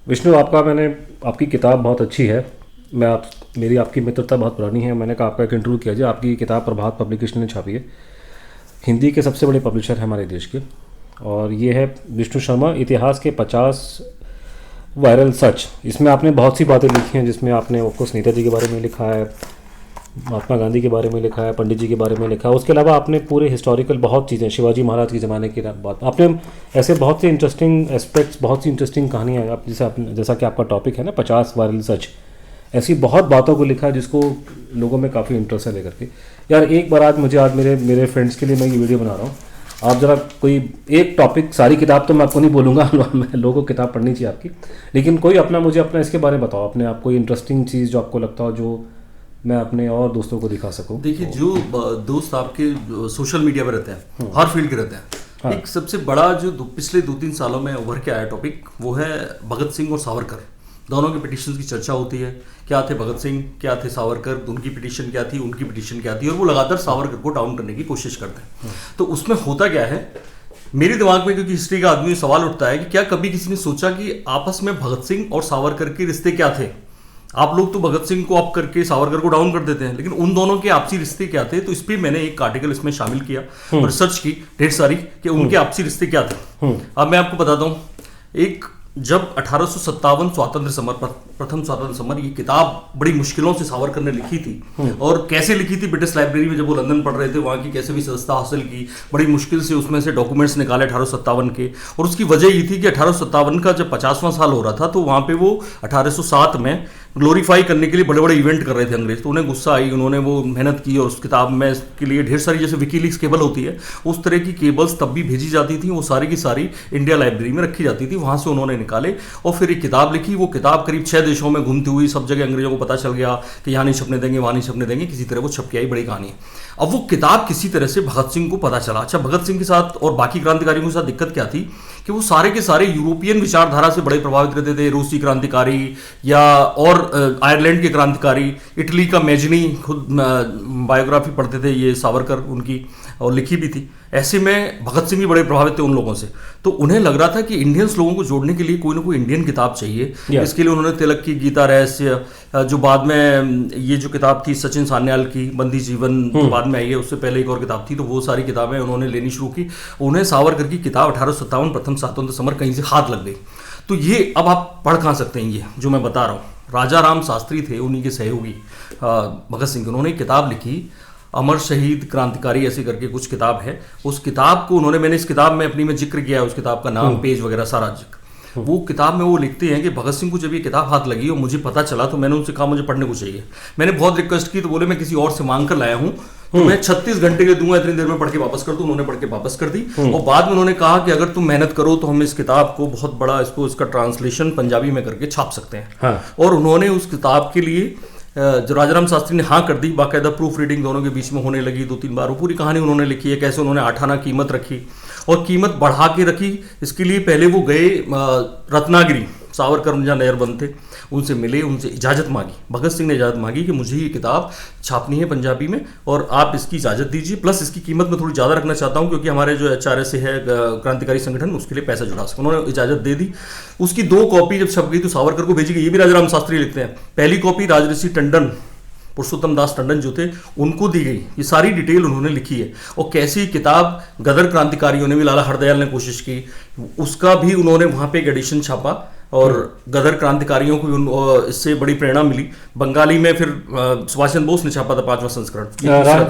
विष्णु, आपकी किताब बहुत अच्छी है। मेरी आपकी मित्रता बहुत पुरानी है। मैंने कहा आपका एक इंटरव्यू किया जाए। आपकी किताब प्रभात पब्लिकेशन ने छापी है, हिंदी के सबसे बड़े पब्लिशर है हमारे देश के। और ये है विष्णु शर्मा, इतिहास के 50 वायरल सच। इसमें आपने बहुत सी बातें लिखी हैं, जिसमें आपने ऑफकोर्स नेता जी के बारे में लिखा है, महात्मा गांधी के बारे में लिखा है, पंडित जी के बारे में लिखा है। उसके अलावा आपने पूरे हिस्टोरिकल बहुत चीज़ें, शिवाजी महाराज के ज़माने की बात, आपने ऐसे बहुत से इंटरेस्टिंग एस्पेक्ट्स, बहुत सी इंटरेस्टिंग कहानियाँ, आप जैसा कि आपका टॉपिक है ना 50 वायरल सच, ऐसी बहुत बातों को लिखा है जिसको लोगों में काफ़ी इंटरेस्ट है लेकर के। यार एक बार आज मेरे फ्रेंड्स के लिए मैं ये वीडियो बना रहा हूँ। आप ज़रा कोई एक टॉपिक, सारी किताब तो मैं आपको नहीं बोलूँगा लोगों को किताब पढ़नी चाहिए आपकी, लेकिन मुझे अपना इसके बारे में बताओ। अपने आप कोई इंटरेस्टिंग चीज़ जो आपको लगता हो, जो मैं अपने और दोस्तों को दिखा सकूं। देखिए, जो दोस्त आपके सोशल मीडिया पे रहते हैं, हर फील्ड के रहते हैं, हाँ। एक सबसे बड़ा जो पिछले 2-3 सालों में उभर के आया टॉपिक, वो है भगत सिंह और सावरकर। दोनों के पिटीशन की चर्चा होती है, क्या थे भगत सिंह, क्या थे सावरकर, उनकी पिटीशन क्या थी, उनकी पिटीशन क्या थी, और वो लगातार सावरकर को डाउन करने की कोशिश करते हैं। तो उसमें होता क्या है, मेरे दिमाग में, क्योंकि हिस्ट्री का आदमी, सवाल उठता है कि क्या कभी किसी ने सोचा कि आपस में भगत सिंह और सावरकर के रिश्ते क्या थे। आप लोग तो भगत सिंह को अप करके सावरकर को डाउन कर देते हैं, लेकिन उन दोनों के आपसी रिश्ते क्या थे। तो इस पर मैंने एक आर्टिकल इसमें शामिल किया और रिसर्च की ढेर सारी कि उनके आपसी रिश्ते क्या थे। अब मैं आपको बताता हूँ, जब 1857 स्वातंत्र समर, प्रथम स्वातंत्र समर, ये किताब बड़ी मुश्किलों से सावरकर ने लिखी थी। और कैसे लिखी थी, ब्रिटिश लाइब्रेरी में जब वो लंदन पढ़ रहे थे, वहाँ की कैसे भी सदस्यता हासिल की, बड़ी मुश्किल से उसमें से डॉक्यूमेंट्स निकाले 1857 के। और उसकी वजह ये थी कि 1857 का जब 50वां साल हो रहा था, तो वहाँ पे वो 1807 में ग्लोरीफाई करने के लिए बड़े बड़े इवेंट कर रहे थे अंग्रेज। तो उन्हें गुस्सा आई, उन्होंने वो मेहनत की और उस किताब में इसके लिए ढेर सारी, जैसे विकीलीक्स केबल होती है, उस तरह की केबल्स तब भी भेजी जाती थी। वो सारी की सारी इंडिया लाइब्रेरी में रखी जाती थी, वहाँ से उन्होंने निकाले और फिर एक किताब लिखी। वो किताब करीब 6 देशों में घूमती हुई, सब जगह अंग्रेजों को पता चल गया कि यहाँ नहीं छपने देंगे, वहाँ नहीं छपने देंगे, किसी तरह वो छप के आई, बड़ी कहानी है। अब वो किताब किसी तरह से भगत सिंह को पता चला। अच्छा, भगत सिंह के साथ और बाकी क्रांतिकारियों के साथ दिक्कत क्या थी कि वो सारे के सारे यूरोपियन विचारधारा से बड़े प्रभावित रहते थे। रूसी क्रांतिकारी या और आयरलैंड के क्रांतिकारी, इटली का मैजनी, खुद बायोग्राफी पढ़ते थे ये सावरकर उनकी, और लिखी भी थी। ऐसे में भगत सिंह भी बड़े प्रभावित थे उन लोगों से। तो उन्हें लग रहा था कि इंडियंस लोगों को जोड़ने के लिए कोई ना कोई इंडियन किताब चाहिए। इसके लिए उन्होंने तिलक की गीता रहस्य, जो बाद में ये जो किताब थी सचिन सान्याल की बंदी जीवन, बाद में आई है, उससे पहले एक और किताब थी, तो वो सारी किताबें उन्होंने लेनी शुरू की। उन्हें सावरकर की किताब 1857 प्रथम स्वातंत्र समर कहीं से हाथ लग गई। तो ये अब आप पढ़ कहाँ सकते हैं, ये जो मैं बता रहा हूँ। राजा राम शास्त्री थे उन्हीं के सहयोगी भगत सिंह, उन्होंने एक किताब लिखी, अमर शहीद क्रांतिकारी ऐसे करके कुछ किताब है। उस किताब को मैंने इस किताब में अपनी में जिक्र किया है, उस किताब का नाम, पेज वगैरह सारा जिक्र। वो किताब में वो लिखते हैं कि भगत सिंह को जब ये किताब हाथ लगी और मुझे पता चला, तो मैंने उनसे कहा मुझे पढ़ने को चाहिए। मैंने बहुत रिक्वेस्ट की, तो बोले मैं किसी और से मांग कर लाया हूँ, तो मैं 36 घंटे के दूंगा, इतनी देर में पढ़ के वापस कर दूं। उन्होंने पढ़ के वापस कर दी। और बाद में उन्होंने कहा कि अगर तुम मेहनत करो तो हम इस किताब को बहुत बड़ा, इसका ट्रांसलेशन पंजाबी में करके छाप सकते हैं। हाँ। और उन्होंने उस किताब के लिए, जो राजाराम शास्त्री ने हाँ कर दी, बाकायदा प्रूफ रीडिंग दोनों के बीच में होने लगी 2-3 बार। वो पूरी कहानी उन्होंने लिखी है, कैसे उन्होंने 8 आना कीमत रखी और कीमत बढ़ा के रखी। इसके लिए पहले वो गए रत्नागिरी, सावरकर जहाँ नजरबंद थे, उनसे मिले, उनसे इजाज़त मांगी। भगत सिंह ने इजाज़त मांगी कि मुझे ये किताब छापनी है पंजाबी में और आप इसकी इजाज़त दीजिए, प्लस इसकी कीमत मैं थोड़ी ज़्यादा रखना चाहता हूँ क्योंकि हमारे जो HRS है क्रांतिकारी संगठन, उसके लिए पैसा जुड़ा सके। उन्होंने इजाज़त दे दी। उसकी 2 कॉपी जब छप गई तो सावरकर को भेजी गई। ये भी राजाराम शास्त्री लिखते हैं। पहली कॉपी राजऋषि टंडन, पुरुषोत्तम दास टंडन जो थे, उनको दी गई। ये सारी डिटेल उन्होंने लिखी है। और कैसी किताब गदर क्रांतिकारियों ने भी, लाला हरदयाल ने कोशिश की, उसका भी उन्होंने वहाँ पे एक एडिशन छापा और गदर क्रांतिकारियों को इससे बड़ी प्रेरणा मिली। बंगाली में फिर सुभाष चंद्र बोस ने छापा था 5वां संस्करण,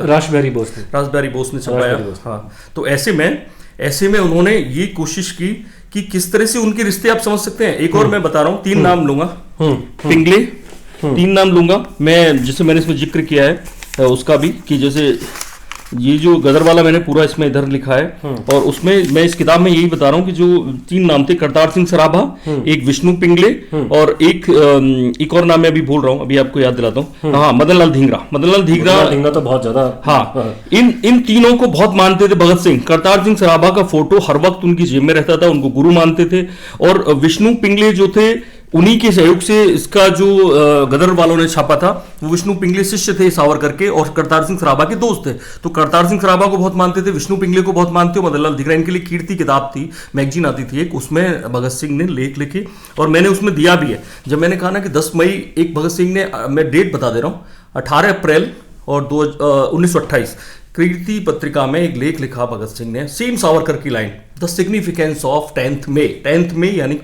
रासबिहारी बोस ने छपाया। हाँ, तो ऐसे में उन्होंने ये कोशिश की कि किस तरह से उनके रिश्ते आप समझ सकते हैं। एक और मैं बता रहा हूँ, 3 नाम लूंगा, पिंगले, 3 नाम लूंगा मैं, जैसे मैंने इसमें जिक्र किया है उसका भी, कि जैसे ये जो गदर वाला मैंने पूरा इसमें इधर लिखा है। और उसमें मैं इस किताब में यही बता रहा हूँ कि जो 3 नाम थे, करतार सिंह सराभा, एक विष्णु पिंगले और एक और नाम मैं अभी भूल रहा हूँ, अभी आपको याद दिलाता हूँ। हाँ, मदन लाल धींगरा तो बहुत ज्यादा, हाँ, इन तीनों को बहुत मानते थे भगत सिंह। करतार सिंह सराभा का फोटो हर वक्त उनकी जेब में रहता था, उनको गुरु मानते थे। और विष्णु पिंगले जो थे, उन्हीं के सहयोग से इसका जो गदर वालों ने छापा था, वो विष्णु पिंगले शिष्य थे सावरकर के और करतार सिंह सराभा के दोस्त थे। तो करतार सिंह सराभा को बहुत मानते थे, विष्णु पिंगले को बहुत मानते, मदन लाल धिंगरा। इनके लिए कीर्ति किताब थी, मैगजीन आती थी एक, उसमें भगत सिंह ने लेख लिखे और मैंने उसमें दिया भी है। जब मैंने कहा ना कि 10 मई एक भगत सिंह ने, मैं डेट बता दे रहा हूँ, 18 अप्रैल और 1928 कीर्ति पत्रिका में एक लेख लिखा भगत सिंह ने, सेम सावरकर की line, the significance of 10th मई यानी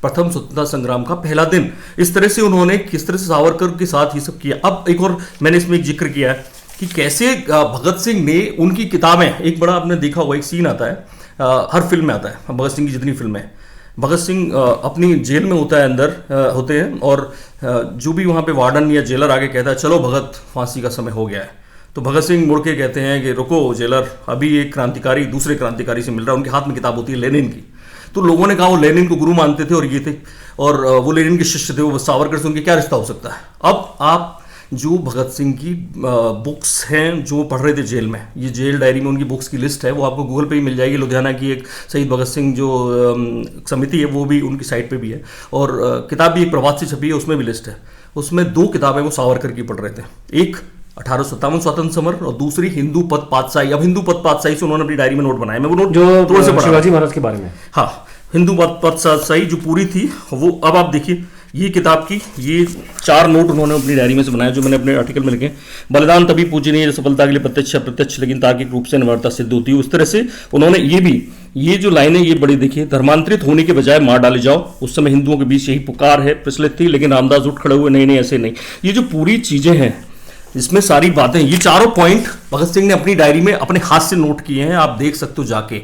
प्रथम स्वतंत्रता संग्राम का पहला दिन। इस तरह से उन्होंने किस तरह से सावरकर के साथ ये सब किया। अब एक और मैंने इसमें एक जिक्र किया है कि कैसे भगत सिंह ने उनकी किताबें, एक बड़ा आपने देखा हुआ एक सीन आता है हर फिल्म में आता है, भगत सिंह की जितनी फिल्में, भगत सिंह अपनी जेल में होता है, अंदर होते हैं और जो भी वहाँ पे वार्डन या जेलर आगे कहता है चलो भगत फांसी का समय हो गया है, तो भगत सिंह मुड़ के कहते हैं कि रुको जेलर, अभी एक क्रांतिकारी दूसरे क्रांतिकारी से मिल रहा है। उनके हाथ में किताब होती है लेनिन की। तो लोगों ने कहा वो लेनिन को गुरु मानते थे और ये थे, और वो लेनिन के शिष्य थे, वो सावरकर से उनके क्या रिश्ता हो सकता है। अब आप जो भगत सिंह की बुक्स हैं जो पढ़ रहे थे जेल में, ये जेल डायरी में उनकी बुक्स की लिस्ट है, वो आपको गूगल पे ही मिल जाएगी। लुधियाना की एक शहीद भगत सिंह जो समिति है वो भी उनकी साइट पे भी है, और किताब भी एक प्रभात से छपी है, उसमें भी लिस्ट है। उसमें 2 किताबें वो सावरकर की पढ़ रहे थे, एक 1857 स्वतंत्र समर और दूसरी हिंदू पद पातशाही। अब हिंदू पद पातशाही से उन्होंने अपनी डायरी में नोट बनाए, मैं वो नोट जो थोड़े से पढ़ा, शिवाजी महाराज के बारे में। हाँ, हिंदू पद पातशाही जो पूरी थी वो, अब आप देखिए ये किताब की ये 4 नोट उन्होंने अपनी डायरी में से बनाए जो मैंने अपने आर्टिकल में लिखे। बलिदान तभी पूजनीय सफलता के लिए प्रत्यक्ष अप्रत्यक्ष लेकिन तार्किक रूप से अनिवार्यता सिद्ध होती है। उस तरह से उन्होंने ये जो लाइनें ये बड़ी देखिए, धर्मांतरित होने के बजाय मार डाले जाओ, उस समय हिंदुओं के बीच यही पुकार है प्रचलित थी, लेकिन रामदास उठ खड़े हुए नहीं ऐसे नहीं। ये जो पूरी चीजें हैं इसमें सारी बातें, ये चारों पॉइंट भगत सिंह ने अपनी डायरी में अपने हाथ से नोट किए हैं, आप देख सकते हो जाके।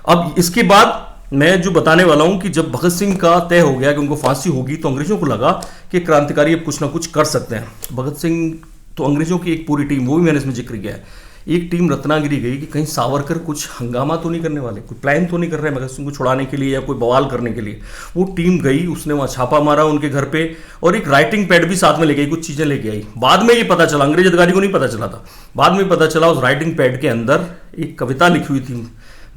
अब इसके बाद मैं जो बताने वाला हूं कि जब भगत सिंह का तय हो गया कि उनको फांसी होगी, तो अंग्रेजों को लगा कि क्रांतिकारी अब कुछ ना कुछ कर सकते हैं। भगत सिंह तो अंग्रेजों की एक पूरी टीम, वो भी मैंने इसमें जिक्र किया है, एक टीम रत्नागिरी गई कि कहीं सावरकर कुछ हंगामा तो नहीं करने वाले, कोई प्लान तो नहीं कर रहे हैं भगत सिंह को छुड़ाने के लिए या कोई बवाल करने के लिए। वो टीम गई, उसने वहाँ छापा मारा उनके घर पे, और एक राइटिंग पैड भी साथ में ले गई, कुछ चीज़ें लेके आई। बाद में ये पता चला, अंग्रेज अधिकारी को नहीं पता चला था, बाद में पता चला उस राइटिंग पैड के अंदर एक कविता लिखी हुई थी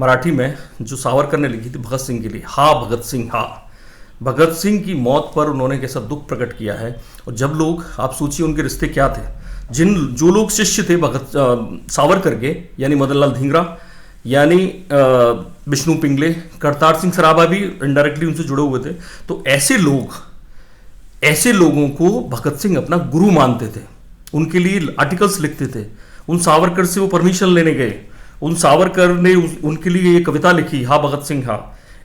मराठी में, जो सावरकर ने लिखी थी भगत सिंह के लिए। हा भगत सिंह हा। भगत सिंह की मौत पर उन्होंने कैसा दुख प्रकट किया है। और जब लोग, आप सोचिए उनके रिश्ते क्या थे, जो लोग शिष्य थे भगत सावरकर के, यानी मदन लाल धिंगरा, यानी विष्णु पिंगले, करतार सिंह सराभा भी इनडायरेक्टली उनसे जुड़े हुए थे। तो ऐसे लोगों को भगत सिंह अपना गुरु मानते थे, उनके लिए आर्टिकल्स लिखते थे। उन सावरकर से वो परमिशन लेने गए, उन सावरकर ने उनके लिए ये कविता लिखी, हा भगत सिंह हा।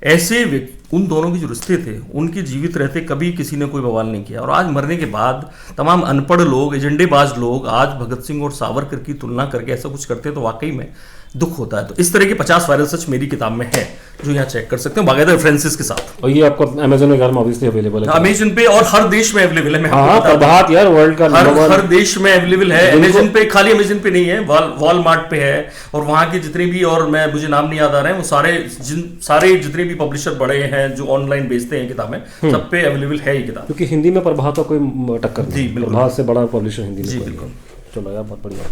ऐसे उन दोनों के जो रिश्ते थे, उनके जीवित रहते कभी किसी ने कोई बवाल नहीं किया। और आज मरने के बाद तमाम अनपढ़ लोग, एजेंडेबाज लोग आज भगत सिंह और सावरकर की तुलना करके ऐसा कुछ करते हैं, तो वाकई में दुख होता है। तो इस तरह के 50 वायरल सच मेरी किताब में है, जो यहाँ चेक कर सकते हैं बाकायदा रेफरेंसेस के साथ। और ये आपको अमेजन वगैरह में ऑब्वियसली अवेलेबल है, अमेजन पे, और हर देश में अवेलेबल है। हाँ, प्रभात यार वर्ल्ड का हर देश में अवेलेबल है। अमेजन पे, खाली अमेजन पे नहीं है, वॉलमार्ट पे है, और वहाँ के जितने भी, और मुझे नाम नहीं याद आ रहे हैं, वो सारे जितने भी पब्लिशर बड़े हैं जो ऑनलाइन बेचते हैं किताबें, सब पे अवेलेबल है ये किताब। क्योंकि हिंदी में प्रभात का कोई टक्कर नहीं, जी बिल्कुल, प्रभात से बड़ा पब्लिशर हिंदी में। जी बिल्कुल। चलो यार, बहुत बढ़िया।